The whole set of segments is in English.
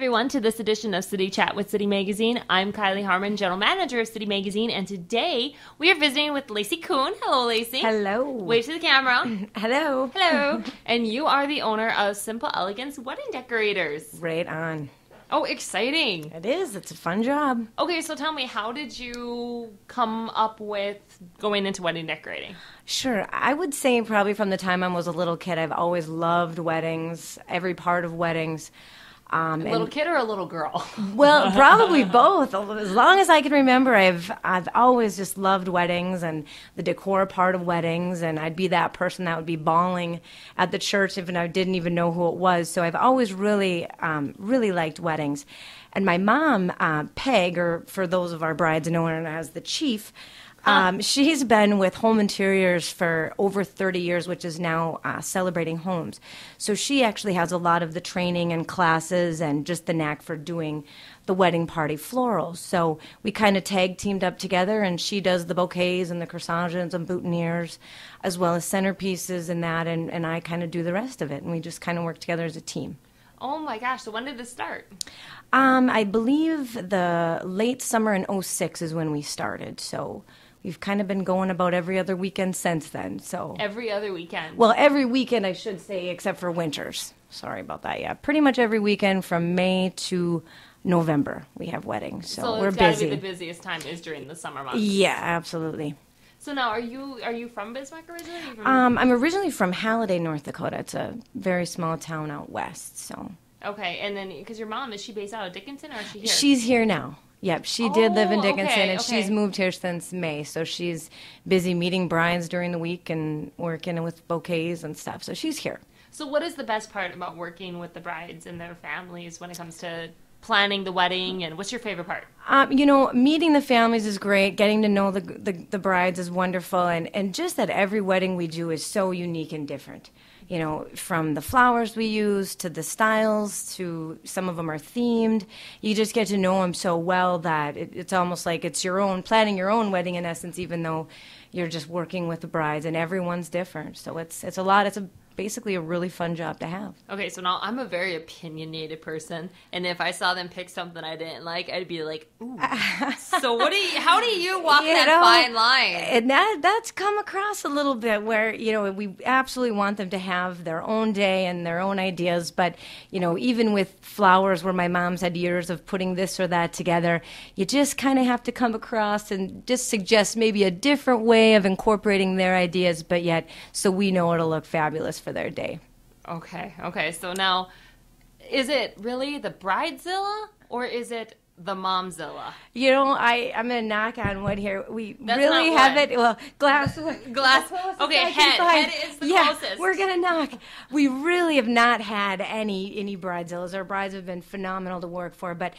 everyone, to this edition of City Chat with City Magazine. I'm Kylie Harmon, General Manager of City Magazine, and today we are visiting with Lacey Kuhn. Hello, Lacey. Hello. Wave to the camera. Hello. Hello. And you are the owner of Simple Elegance Wedding Decorators. Right on. Oh, exciting. It is. It's a fun job. Okay, so tell me, how did you come up with going into wedding decorating? Sure. I would say probably from the time I was a little kid, I've always loved weddings, every part of weddings. A little kid or a little girl? Well, probably both. As long as I can remember, I've always just loved weddings and the decor part of weddings, and I'd be that person that would be bawling at the church if I didn't even know who it was. So I've always really liked weddings. And my mom, Peg, or for those of our brides known as the Chief, she's been with Home Interiors for over 30 years, which is now Celebrating Homes. So she actually has a lot of the training and classes and just the knack for doing the wedding party florals. So we kind of teamed up together, and she does the bouquets and the corsages and boutonnieres, as well as centerpieces and that, and I kind of do the rest of it. And we just kind of work together as a team. Oh my gosh, so when did this start? I believe the late summer in '06 is when we started, so we've kind of been going about every other weekend since then. So Every other weekend? Well, every weekend, I should say, except for winters. Sorry about that, yeah. Pretty much every weekend from May to November we have weddings, so we're it's gotta busy. be the busiest time is during the summer months. Yeah, absolutely. So now, are you from Bismarck originally? I'm originally from Halliday, North Dakota. It's a very small town out west, so. Okay, and then, because your mom, is she based out of Dickinson, or is she here? She's here now. Yep, she did live in Dickinson, okay, and she's okay. moved here since May. So she's busy meeting brides during the week and working with bouquets and stuff. So she's here. So what is the best part about working with the brides and their families when it comes to planning the wedding, and what's your favorite part? Meeting the families is great. Getting to know the brides is wonderful, and just that every wedding we do is so unique and different. From the flowers we use to the styles to some of them are themed. You just get to know them so well that it's almost like it's planning your own wedding in essence, even though you're just working with the brides, and everyone's different. So it's basically a really fun job to have. Okay, so now I'm a very opinionated person, and if I saw them pick something I didn't like, I'd be like, ooh. So how do you walk that fine line? And that's come across a little bit where, we absolutely want them to have their own day and their own ideas, but, even with flowers where my mom's had years of putting this or that together, you just kind of have to come across and just suggest maybe a different way of incorporating their ideas, but yet so we know it'll look fabulous for their day. Okay. So now, is it really the Bridezilla or is it the Momzilla? I'm going to knock on wood here. That's really not have wood. it. Well, glass. Okay, head is the closest. We're going to knock. We really have not had any Bridezillas. Our brides have been phenomenal to work for, but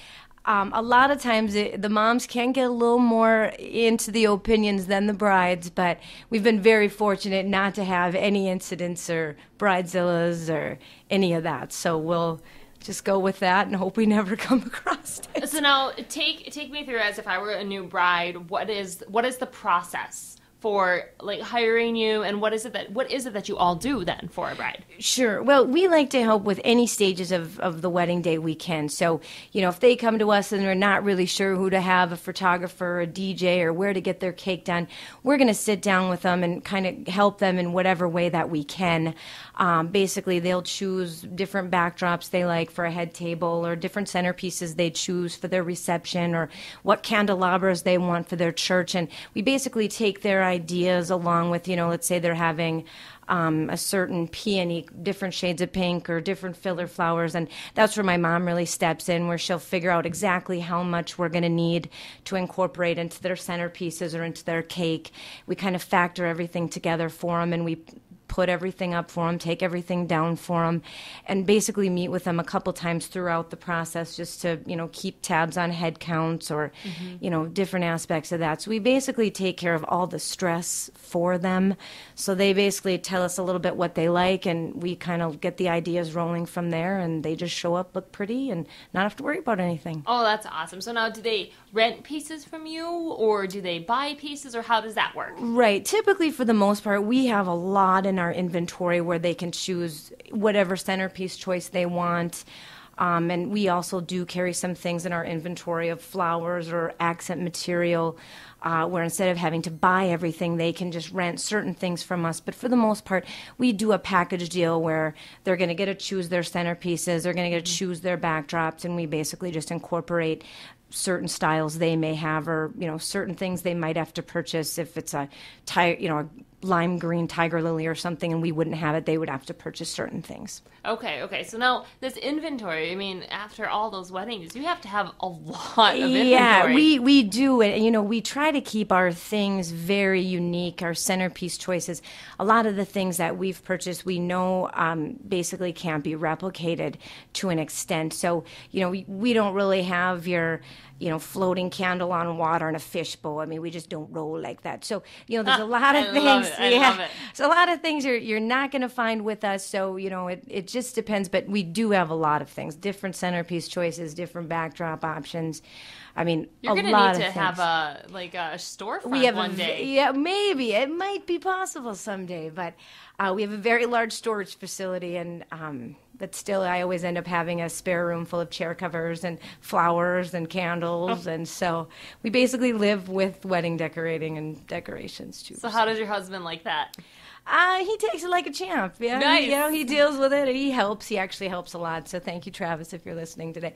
a lot of times the moms can get a little more into the opinions than the brides, but we've been very fortunate not to have any incidents or bridezillas or any of that. So we'll just go with that and hope we never come across it. So now take me through, as if I were a new bride, what is the process for hiring you, and what is it that you all do then for a bride? Sure. Well, we like to help with any stages of the wedding day we can. So, if they come to us and they're not really sure who to have, a photographer or a DJ or where to get their cake done, we're going to sit down with them and kind of help them in whatever way that we can. Basically, they'll choose different backdrops they like for a head table, or different centerpieces they choose for their reception, or what candelabras they want for their church. And we basically take their ideas along with, let's say they're having a certain peony, different shades of pink or different filler flowers, and that's where my mom really steps in, where she'll figure out exactly how much we're going to need to incorporate into their centerpieces or into their cake. We kind of factor everything together for them, and we put everything up for them, take everything down for them, and basically meet with them a couple times throughout the process just to, keep tabs on head counts or, different aspects of that. So we basically take care of all the stress for them. So they basically tell us a little bit what they like, and we kind of get the ideas rolling from there, and they just show up, look pretty, and not have to worry about anything. Oh, that's awesome. So now, do they rent pieces from you, or do they buy pieces, or how does that work? Right. Typically, for the most part, we have a lot in our inventory where they can choose whatever centerpiece choice they want. And we also do carry some things in our inventory of flowers or accent material, where instead of having to buy everything, they can just rent certain things from us. But for the most part, we do a package deal where they're going to get to choose their centerpieces, they're going to get to choose their backdrops, and we basically just incorporate certain styles they may have, or certain things they might have to purchase. If it's a lime green tiger lily or something and we wouldn't have it, they would have to purchase certain things. Okay. So now this inventory, I mean, after all those weddings, you have to have a lot of inventory. Yeah, we do. And, we try to keep our things very unique, our centerpiece choices. A lot of the things that we've purchased, we know basically can't be replicated to an extent. So, we don't really have your floating candle on water in a fishbowl. I mean, we just don't roll like that. So, there's a lot of things. I love it. So a lot of things you're not going to find with us. So, it just depends. But we do have a lot of things, different centerpiece choices, different backdrop options. I mean, you're going to need to have a storefront one day. Yeah, maybe. It might be possible someday. But we have a very large storage facility, and but still, I always end up having a spare room full of chair covers and flowers and candles. And so we basically live with wedding decorating and decorations, too. So how does your husband like that? He takes it like a champ. Yeah, nice. He deals with it. He helps. He actually helps a lot. So thank you, Travis, if you're listening today.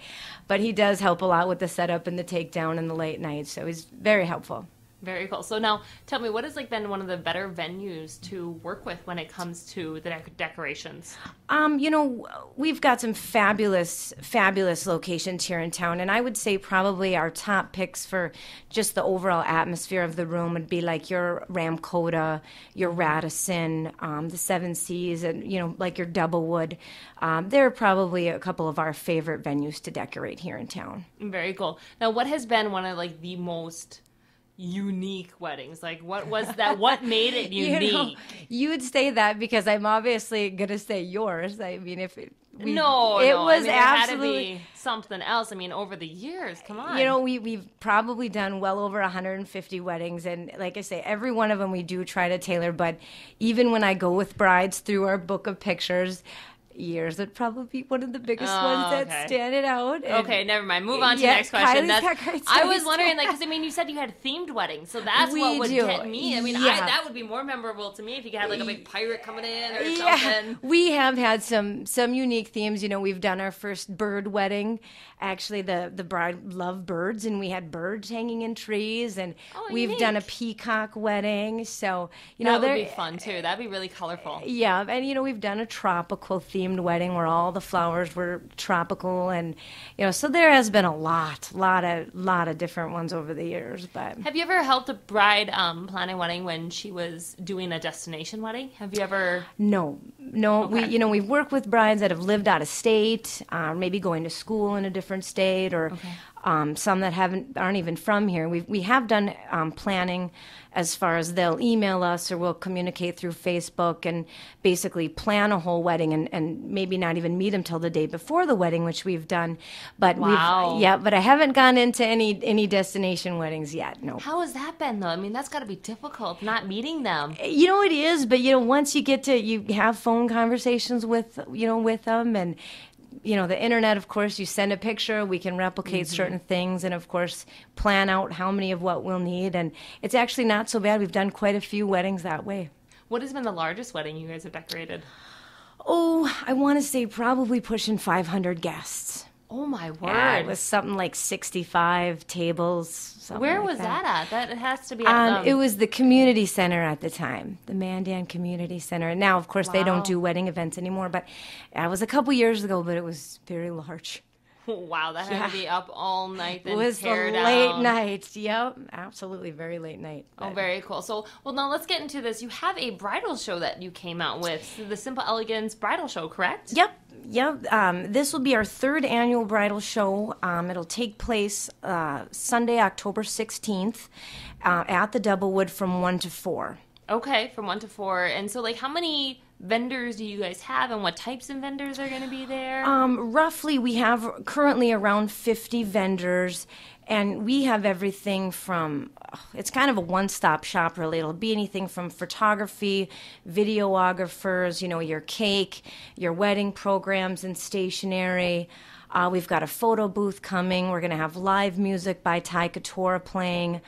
But he does help a lot with the setup and the takedown and the late nights. So he's very helpful. Very cool. So now, tell me, what has been one of the better venues to work with when it comes to the decorations? We've got some fabulous locations here in town, and I would say probably our top picks for just the overall atmosphere of the room would be like your Ramkota, your Radisson, the Seven Seas, and like your Doublewood. They're probably a couple of our favorite venues to decorate here in town. Very cool. Now, what has been one of the most unique weddings? What was that? What made it unique? You would say that because I'm obviously gonna say yours. I mean, if it was absolutely, there had to be something else. I mean, over the years, come on. We've probably done well over 150 weddings, and like I say, every one of them we do try to tailor. But even when I go with brides through our book of pictures, yours would probably be one of the biggest ones that stand it out. And okay, never mind. Move on to the next question. I was wondering, because you said you had themed weddings, so that's what would get me. I mean, that would be more memorable to me if you had a big pirate coming in or something. We have had some unique themes. We've done our first bird wedding. Actually, the bride loved birds, and we had birds hanging in trees, and we've done a peacock wedding. So that would be fun too. That'd be really colorful. Yeah, and we've done a tropical themed wedding where all the flowers were tropical, and so there has been a lot of different ones over the years. But have you ever helped a bride plan a wedding when she was doing a destination wedding? Have you ever? No. Okay. We've worked with brides that have lived out of state, maybe going to school in a different state, or some that aren't even from here. We have done planning as far as they'll email us or we'll communicate through Facebook and basically plan a whole wedding and maybe not even meet them till the day before the wedding, which we've done. But but I haven't gone into any destination weddings yet. No. How has that been though? I mean, that's got to be difficult not meeting them. It is, but once you have phone conversations with them, and the internet, of course, you send a picture, we can replicate certain things, and of course plan out how many of what we'll need, and it's actually not so bad. We've done quite a few weddings that way. What has been the largest wedding you guys have decorated? I want to say probably pushing 500 guests. Oh my word. Yeah, it was something like 65 tables. Where was that at? That has to be at it was the community center at the time, the Mandan Community Center. And now, of course, they don't do wedding events anymore, but it was a couple years ago, but it was very large. Wow, that had to be up all night. Then it was tear the down. Late night. Yep, absolutely, very late night. Oh, very cool. So, now let's get into this. You have a bridal show that you came out with, the Simple Elegance Bridal Show, correct? Yep. This will be our third annual bridal show. It'll take place Sunday, October 16th at the Doublewood from 1 to 4. Okay, from 1 to 4. And so, how many vendors do you guys have, and what types of vendors are going to be there? Roughly, we have currently around 50 vendors, and we have everything from, it's kind of a one-stop shop, really. It'll be anything from photography, videographers, your cake, your wedding programs and stationery. We've got a photo booth coming. We're going to have live music by Ty Katora playing.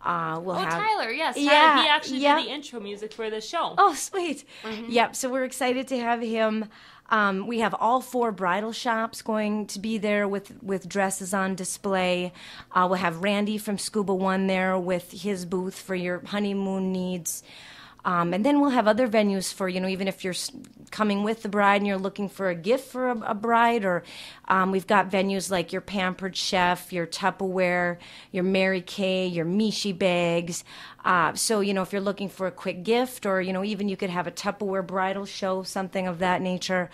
Tyler, yes. Yeah, he actually did the intro music for the show. Oh, sweet. Mm-hmm. Yep, so we're excited to have him. We have all 4 bridal shops going to be there with dresses on display. We'll have Randy from Scuba One there with his booth for your honeymoon needs. And then we'll have other venues for, even if you're coming with the bride and you're looking for a gift for a bride, or we've got venues like your Pampered Chef, your Tupperware, your Mary Kay, your Mishi bags. So, if you're looking for a quick gift, or, even you could have a Tupperware bridal show, something of that nature.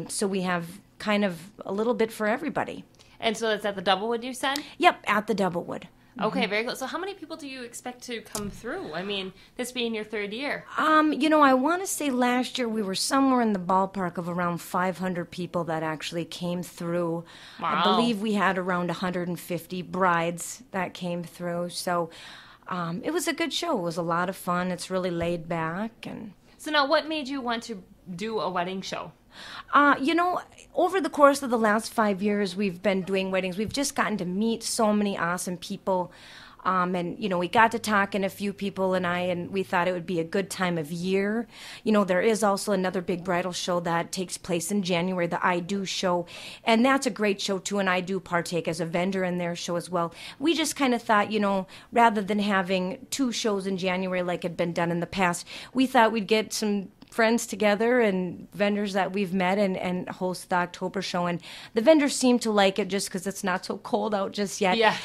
So we have kind of a little bit for everybody. And so that's at the Doublewood, you said? Yep, at the Doublewood. Okay, very cool. So how many people do you expect to come through? I mean, this being your 3rd year. I want to say last year we were somewhere in the ballpark of around 500 people that actually came through. Wow. I believe we had around 150 brides that came through. So it was a good show. It was a lot of fun. It's really laid back. So now what made you want to do a wedding show? Over the course of the last 5 years, we've been doing weddings. We've just gotten to meet so many awesome people. And we got to talking a few people and we thought it would be a good time of year. There is also another big bridal show that takes place in January, the I Do show. And that's a great show, too, and I do partake as a vendor in their show as well. We just kind of thought, rather than having 2 shows in January like had been done in the past, we thought we'd get some friends together and vendors that we've met and host the October show. And the vendors seem to like it just because it's not so cold out just yet. Yes.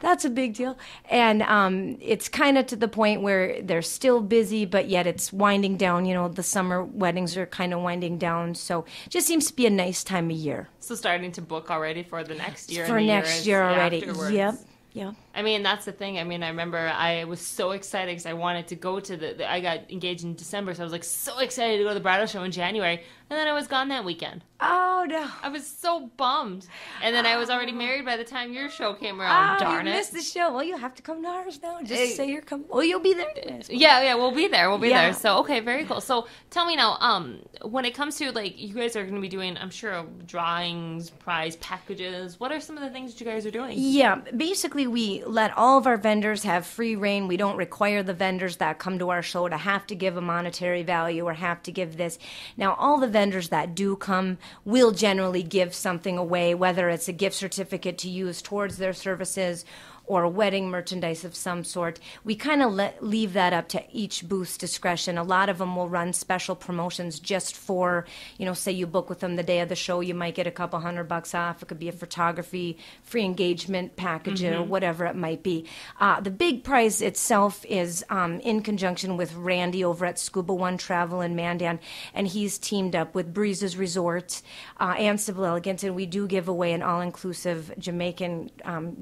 That's a big deal. And it's kind of to the point where they're still busy, but yet it's winding down. The summer weddings are kind of winding down. So it just seems to be a nice time of year. So starting to book already for the next year. For next year already. Afterwards. Yep. Yeah. I mean, that's the thing. I mean, I remember I was so excited because I wanted to go to I got engaged in December, so I was like so excited to go to the bridal show in January, and then I was gone that weekend. Oh, no. I was so bummed. And then I was already married by the time your show came around. Darn it. You missed the show. Well, you'll have to come to ours now. Just say you're coming. Well, you'll be there. Yeah, we'll be there. We'll be there. So, okay, very cool. So, tell me now, when it comes to, you guys are going to be doing, I'm sure, drawings, prize packages. What are some of the things that you guys are doing? Yeah, basically, we let all of our vendors have free reign. We don't require the vendors that come to our show to have to give a monetary value or have to give this. Now, all the vendors that do come will generally give something away, whether it's a gift certificate to use towards their services or wedding merchandise of some sort. We kind of leave that up to each booth's discretion. A lot of them will run special promotions just for, say you book with them the day of the show, you might get a couple $100 off. It could be a photography, free engagement package, or whatever it might be. The big prize itself is in conjunction with Randy over at Scuba One Travel in Mandan, and he's teamed up with Breezes Resorts and Civil Elegance, and we do give away an all-inclusive Jamaican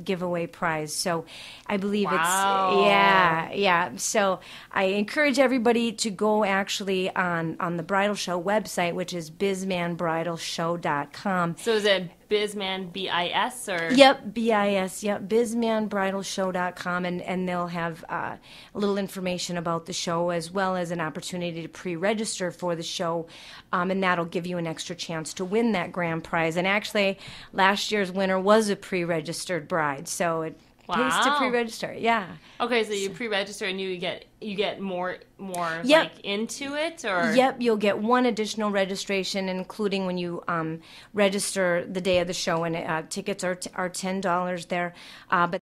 giveaway prize. So I believe it's, yeah. So I encourage everybody to go actually on the bridal show website, which is bizmanbridalshow.com. So is it Bizman, B-I-S, or? Yep, B-I-S, yep, bizmanbridalshow.com, and they'll have a little information about the show as well as an opportunity to pre-register for the show, and that'll give you an extra chance to win that grand prize. And actually, last year's winner was a pre-registered bride, so it pays to pre-register. Yeah. Okay, so you pre-register and you get more into it, or? Yep, you'll get one additional registration, including when you register the day of the show, and tickets are $10 there. But